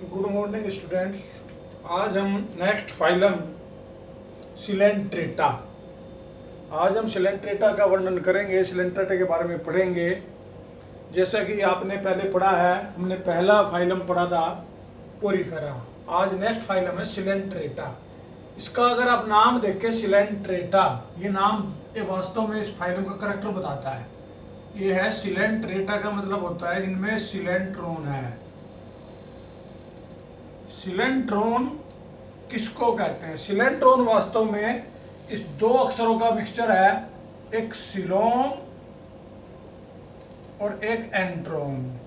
Good morning students. आज हम next phylum Coelenterata का वर्णन करेंगे, सिलेंट्रेटा के बारे में पढ़ेंगे। जैसा कि आपने पहले पढ़ा है, हमने पहला फाइलम पढ़ा था पोरीफेरा। आज नेक्स्ट फाइलम है सिलेंट्रेटा। इसका अगर आप नाम देखें सिलेंट्रेटा, ये नाम ये वास्तव में इस फाइलम का करैक्टर बताता है। ये है सिलेंट्रेटा का मतलब होता है इनमें सिलेंट्रॉन है। सिलेंट्रॉन किसको कहते हैं? सिलेंट्रॉन वास्तव में इस दो अक्षरों का मिक्सचर है, एक सिलोन और एक एंट्रॉन।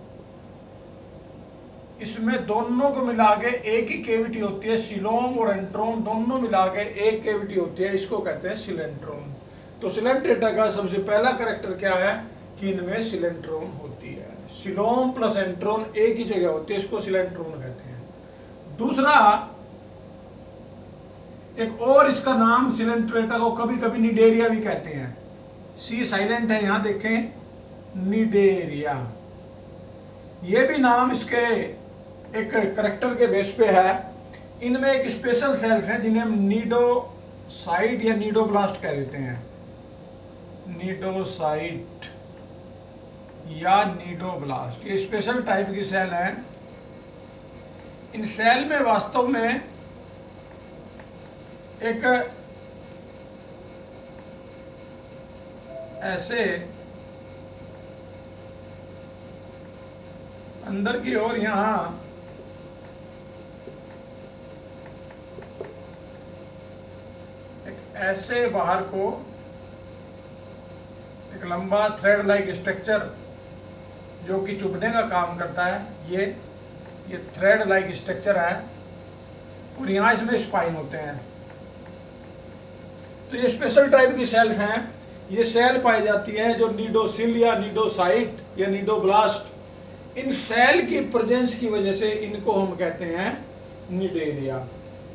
इसमें दोनों को मिला के एक ही केविटी होती है। सिलोम और एंट्रॉन दोनों मिला के एक केविटी होती है, इसको कहते हैं सिलेंट्रॉन। तो सिलेंट्रेटा का सबसे पहला कैरेक्टर क्या है कि इनमें सिलेंट्रॉन होती है। सिलोम प्लस एंट्रॉन एक ही जगह होती है, इसको सिलेंट्रॉन कहते हैं। दूसरा, एक और इसका नाम सिलेंट्रेटा को कभी कभी निडेरिया भी कहते हैं। सी साइलेंट है, यहां देखें, निडेरिया। ये भी नाम इसके एक करैक्टर के बेस पे है। इनमें एक स्पेशल सेल्स हैं जिन्हें हम नीडोसाइट या नीडोब्लास्ट कह देते हैं। नीडोसाइट या नीडोब्लास्ट, ये स्पेशल टाइप की सेल है। इन सेल में वास्तव में एक ऐसे अंदर की ओर यहां एक ऐसे बाहर को एक लंबा थ्रेड लाइक स्ट्रक्चर जो कि चुभने का काम करता है, ये थ्रेड लाइक स्ट्रक्चर है। और यहां इसमें स्पाइन होते हैं। तो ये स्पेशल टाइप की सेल्स हैं। ये सेल पाई जाती है जो नीडोसिल या नीडोसाइट या नीडोब्लास्ट, इन सेल की प्रेजेंस की वजह से इनको हम कहते हैं निडेरिया।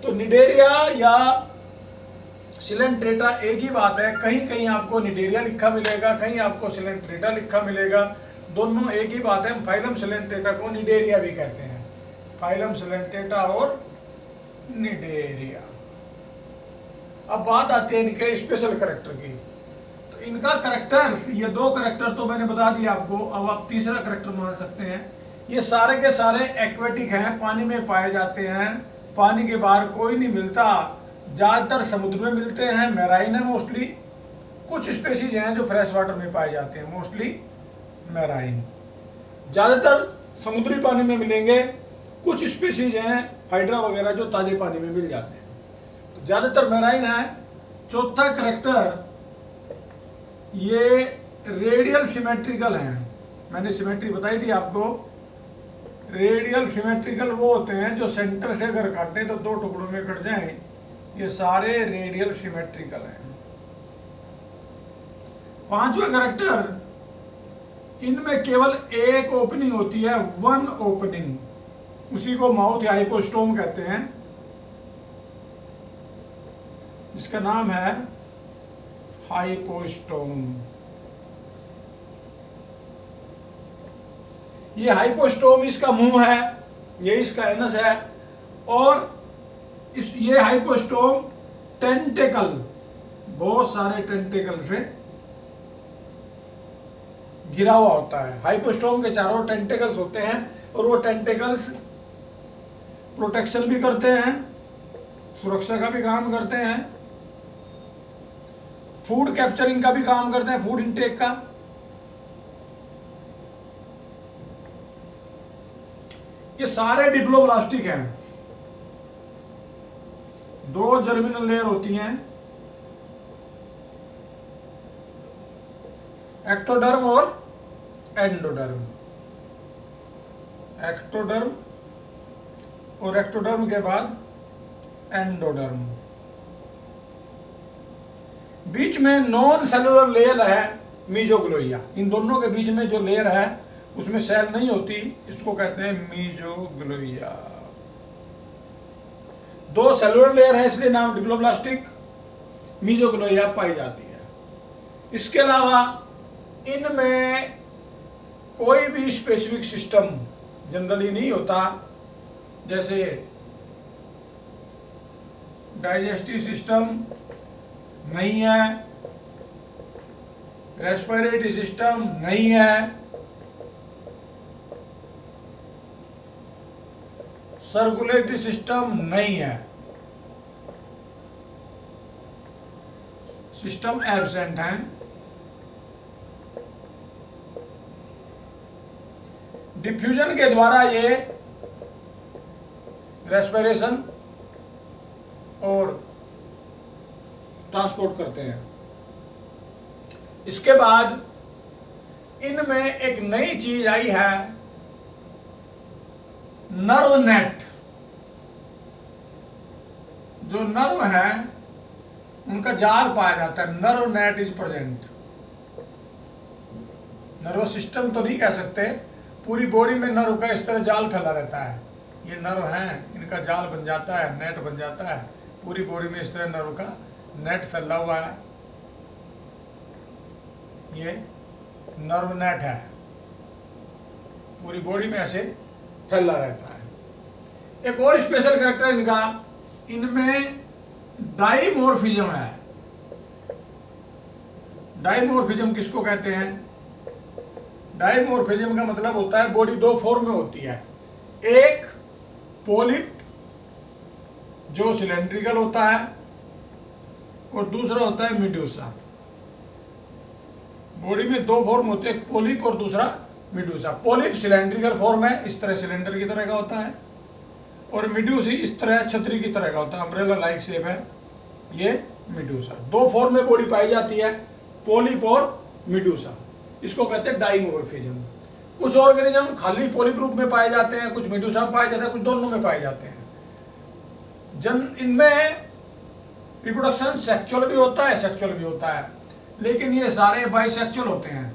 तो निडेरिया या सिलेंट्रेटा एक ही बात है। कहीं कहीं आपको निडेरिया लिखा मिलेगा, कहीं आपको सिलेंट्रेटा लिखा मिलेगा। दोनों एक ही बात है। हम फाइलम सिलेंट्रेटा को निडेरिया भी कहते हैं। फाइलम सिलेंट्रेटा और निडेरिया। अब बात आती है इनके स्पेशल कैरेक्टर की। तो इनका कैरेक्टर, ये दो कैरेक्टर तो मैंने बता दिया आपको। अब आप तीसरा कैरेक्टर मान सकते हैं। ये सारे के सारे एक्वेटिक हैं, पानी में पाए जाते हैं। पानी के बाहर कोई नहीं मिलता, ज्यादातर समुद्र में मिलते हैं। मैराइन है मोस्टली। कुछ स्पेसीज हैं जो फ्रेश वाटर में पाए जाते हैं, मोस्टली मैराइन। ज्यादातर समुद्री पानी में मिलेंगे। कुछ स्पेसीज हैं हाइड्रा वगैरह जो ताजे पानी में मिल जाते हैं। ज्यादातर मैराइन है। चौथा करेक्टर, ये रेडियल सिमेट्रिकल है। मैंने सिमेट्री बताई थी आपको। रेडियल सिमेट्रिकल वो होते हैं जो सेंटर से अगर काटें तो दो टुकड़ों में कट जाएं। ये सारे रेडियल सिमेट्रिकल हैं। पांचवा करेक्टर, इनमें केवल एक ओपनिंग होती है, वन ओपनिंग। उसी को माउथ या हाइपोस्टोम कहते हैं, जिसका नाम है हाइपोस्टोम। ये हाइपोस्टोम इसका मुंह है, ये इसका एनस है। और ये हाइपोस्टोम टेंटेकल, बहुत सारे टेंटेकल से घिरा हुआ होता है। हाइपोस्टोम के चारों टेंटेकल्स होते हैं और वो टेंटेकल्स प्रोटेक्शन भी करते हैं, सुरक्षा का भी काम करते हैं, फूड कैप्चरिंग का भी काम करते हैं, फूड इंटेक का। ये सारे डिप्लोब्लास्टिक हैं। दो जर्मिनल लेयर होती हैं, एक्टोडर्म और एंडोडर्म। एक्टोडर्म और एक्टोडर्म के बाद एंडोडर्म। बीच में नॉन सेलुलर लेयर है मीजोग्लोइया। इन दोनों के बीच में जो लेयर है उसमें सेल नहीं होती, इसको कहते हैं मीजोग्लोइया। दो सेलुलर लेयर है इसलिए नाम डिप्लोब्लास्टिक। मीजोग्लोइया पाई जाती है। इसके अलावा इनमें कोई भी स्पेसिफिक सिस्टम जनरली नहीं होता। जैसे डाइजेस्टिव सिस्टम नहीं है, रेस्पिरेटरी सिस्टम नहीं है, सर्कुलेटरी सिस्टम नहीं है, सिस्टम एब्सेंट है। डिफ्यूजन के द्वारा ये रेस्पिरेशन और ट्रांसपोर्ट करते हैं। इसके बाद इनमें एक नई चीज आई है, नर्व नेट। जो नर्व है उनका जाल पाया जाता है, nerve net is present. Nervous system तो नहीं कह सकते, पूरी बॉडी में नर्व का इस तरह जाल फैला रहता है। ये नर्व हैं, इनका जाल बन जाता है, नेट बन जाता है, पूरी बॉडी में इस तरह नर्व का नेट फैला हुआ है, ये नर्व नेट है, पूरी बॉडी में ऐसे फैला रहता है। एक और स्पेशल कैरेक्टर इनका, इनमें डाइमॉर्फिज्म है। डाइमॉर्फिज्म किसको कहते हैं? डाइमॉर्फिज्म का मतलब होता है बॉडी दो फॉर्म में होती है, एक पोलिप जो सिलेंड्रिकल होता है और दूसरा होता है मेडूसा। बॉडी में दो फॉर्म होते हैं, एक पोलिप और दूसरा मेडूसा। पोलिप सिलेंड्रिकल फॉर्म है, इस तरह सिलेंडर की तरह का होता है, और मेडूसी इस तरह छतरी की तरह का होता है, अम्ब्रेला लाइक शेप है ये मेडूसा। दो फॉर्म में बॉडी पाई जाती है, पोलिप और मेडूसा, इसको कहते हैं डाइमॉर्फिज्म। कुछ ऑर्गेनिज्म खाली पोलिप रूप में पाए जाते हैं, कुछ मेडूसा में पाए जाते हैं, कुछ दोनों में पाए जाते हैं। इनमें रिप्रोडक्शन सेक्सुअल भी होता है, सेक्सुअल भी होता है, लेकिन ये सारे बाइसेक्सुअल होते हैं।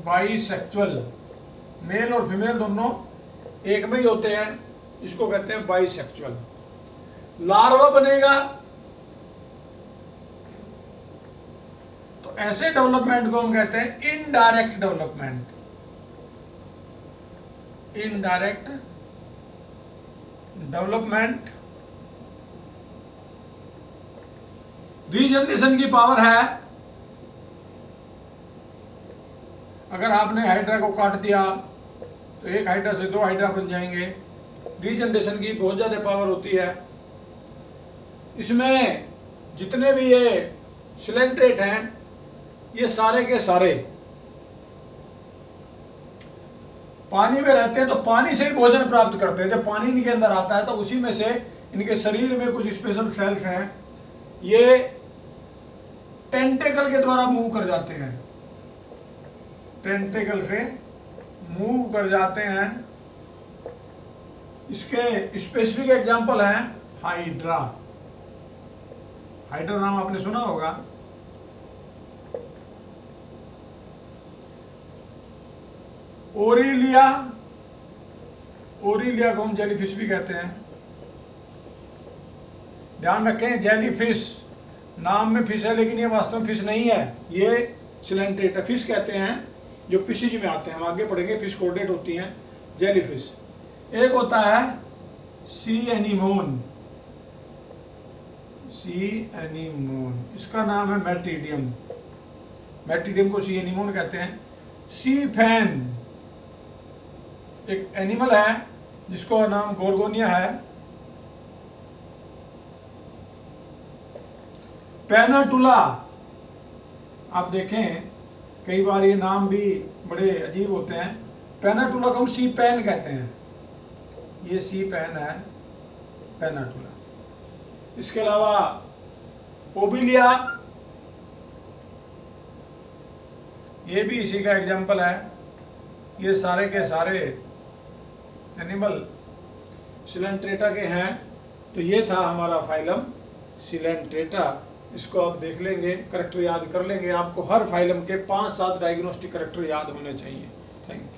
बाइसेक्सुअल, मेल और फीमेल दोनों एक में ही होते हैं, इसको कहते हैं बाइसेक्सुअल। लार्वा बनेगा तो ऐसे डेवलपमेंट को हम कहते हैं indirect development. Indirect development. Regeneration की पावर है, अगर आपने हाइड्रा को काट दिया तो एक हाइड्रा से दो हाइड्रा बन जाएंगे। रीजनरेशन की बहुत ज्यादा पावर होती है। इसमें जितने भी ये सिलेंट्रेट हैं, ये सारे के सारे पानी में रहते हैं, तो पानी से ही भोजन प्राप्त करते हैं। जब पानी इनके अंदर आता है तो उसी में से इनके शरीर में कुछ स्पेशल सेल्स हैं, ये टेंटेकल के द्वारा मूव कर जाते हैं, टेंटेकल से मूव कर जाते हैं। इसके स्पेसिफिक एग्जांपल हैं हाइड्रा। हाइड्रा नाम आपने सुना होगा। ओरिलिया, ओरिलिया को हम जेलीफिश भी कहते हैं। ध्यान रखें, जेलीफिश नाम में फिश है, लेकिन ये वास्तव में फिश नहीं है, ये सिलेंट्रेटा फिश कहते हैं, जो फिशिज में आते हैं। हम आगे पढ़ेंगे, फिश कोर्डेट होती हैं जेलीफिश। एक होता है सी एनीमोन, सी एनीमोन, इसका नाम है मैटिडियम। मैटिडियम को सी एनीमोन कहते हैं। सी फैन एक एनिमल है जिसको नाम गोर्गोनिया है। पेनाटुला, आप देखें कई बार ये नाम भी बड़े अजीब होते हैं। पेनाटुला को हम सी पैन कहते हैं, ये सी पैन है पेनाटुला। इसके अलावा ओबिलिया, ये भी इसी का एग्जाम्पल है। ये सारे के सारे एनिमल सिलेंट्रेटा के हैं। तो ये था हमारा फाइलम सिलेंट्रेटा। इसको आप देख लेंगे, करेक्टर याद कर लेंगे। आपको हर फाइलम के 5-7 डायग्नोस्टिक करेक्टर याद होने चाहिए। Thank you.